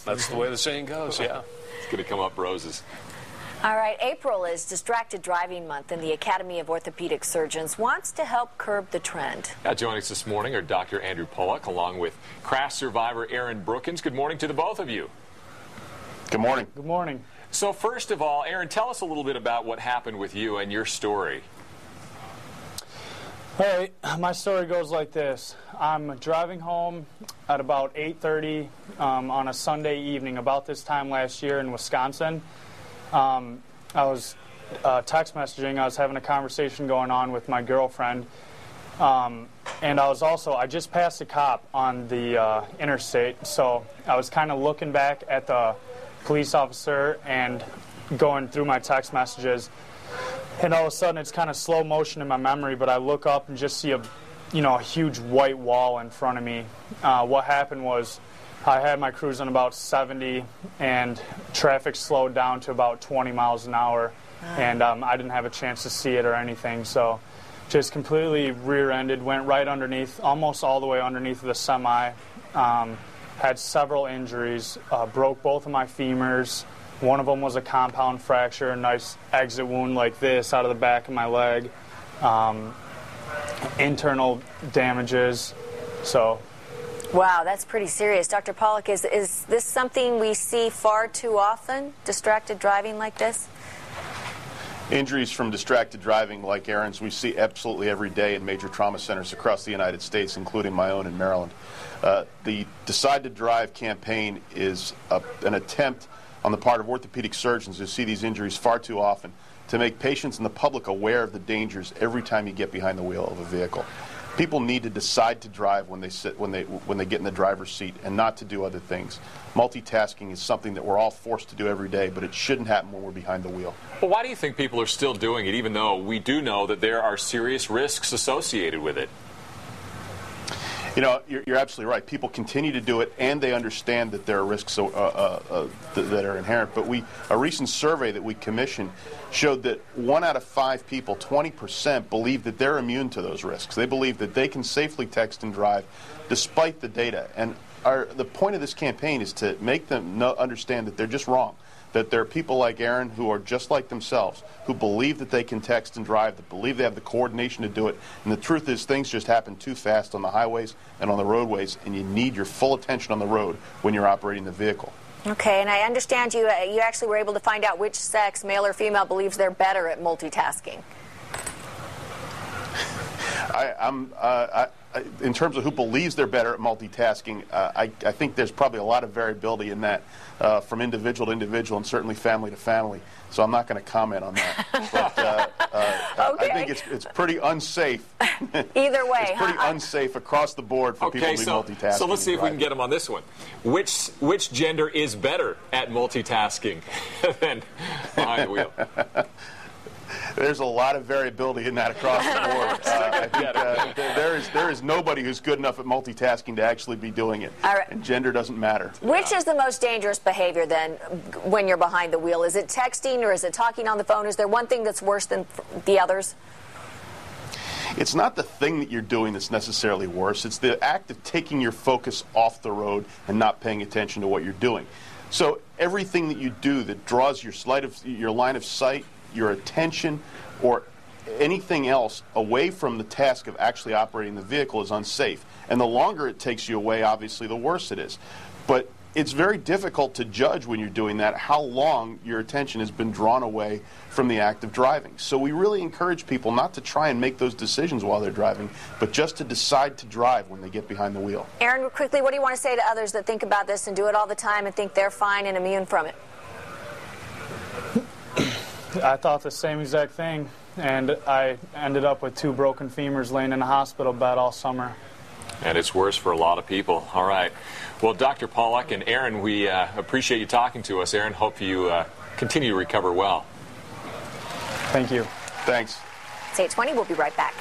That's the way the saying goes, yeah. It's going to come up roses. All right, April is Distracted Driving Month, and the Academy of Orthopedic Surgeons wants to help curb the trend. Joining us this morning are Dr. Andrew Pollak along with crash survivor Aaron Brookens. Good morning to the both of you. Good morning. Good morning. So first of all, Aaron, tell us a little bit about what happened with you and your story. All right, my story goes like this. I'm driving home at about 8:30 on a Sunday evening, about this time last year in Wisconsin. I was text messaging. I was having a conversation going on with my girlfriend. And I just passed a cop on the interstate, so I was kind of looking back at the police officer and going through my text messages. And all of a sudden, it's kind of slow motion in my memory, but I look up and just see a huge white wall in front of me. What happened was I had my cruise on about 70, and traffic slowed down to about 20 miles an hour, and I didn't have a chance to see it or anything. So just completely rear-ended, went right underneath, almost all the way underneath the semi. Had several injuries, broke both of my femurs. One of them was a compound fracture, a nice exit wound like this out of the back of my leg. Internal damages, so. Wow, that's pretty serious. Dr. Pollak, is this something we see far too often, distracted driving like this? Injuries from distracted driving like Aaron's we see absolutely every day in major trauma centers across the United States, including my own in Maryland. The Decide to Drive campaign is an attempt on the part of orthopedic surgeons who see these injuries far too often to make patients and the public aware of the dangers every time you get behind the wheel of a vehicle. People need to decide to drive when they get in the driver's seat and not to do other things. Multitasking is something that we're all forced to do every day, but it shouldn't happen when we're behind the wheel. Well, why do you think people are still doing it, even though we do know that there are serious risks associated with it? You know, you're absolutely right. People continue to do it, and they understand that there are risks that are inherent. But a recent survey that we commissioned showed that 1 out of 5 people, 20%, believe that they're immune to those risks. They believe that they can safely text and drive despite the data. And the point of this campaign is to make them understand that they're just wrong. That there are people like Aaron who are just like themselves, who believe that they can text and drive, that believe they have the coordination to do it. And the truth is things just happen too fast on the highways and on the roadways, and you need your full attention on the road when you're operating the vehicle. Okay, and I understand you actually were able to find out which sex, male or female, believes they're better at multitasking. In terms of who believes they're better at multitasking, I think there's probably a lot of variability in that from individual to individual and certainly family to family. So I'm not going to comment on that. But okay. I think it's pretty unsafe. Either way, it's pretty unsafe across the board for people to be multitasking. So let's see if we can get them on this one. Which gender is better at multitasking than behind the wheel? There's a lot of variability in that across the board. I think there is nobody who's good enough at multitasking to actually be doing it. All right. And gender doesn't matter. Which is the most dangerous behavior then when you're behind the wheel? Is it texting or is it talking on the phone? Is there one thing that's worse than the others? It's not the thing that you're doing that's necessarily worse. It's the act of taking your focus off the road and not paying attention to what you're doing. So everything that you do that draws your line of sight, your attention, or anything else away from the task of actually operating the vehicle is unsafe. And the longer it takes you away, obviously, the worse it is. But it's very difficult to judge when you're doing that how long your attention has been drawn away from the act of driving. So we really encourage people not to try and make those decisions while they're driving, but just to decide to drive when they get behind the wheel. Aaron, quickly, what do you want to say to others that think about this and do it all the time and think they're fine and immune from it? I thought the same exact thing, and I ended up with 2 broken femurs laying in a hospital bed all summer. And it's worse for a lot of people. All right. Well, Dr. Pollak and Aaron, we appreciate you talking to us. Aaron, hope you continue to recover well. Thank you. Thanks. It's 8:20. We'll be right back.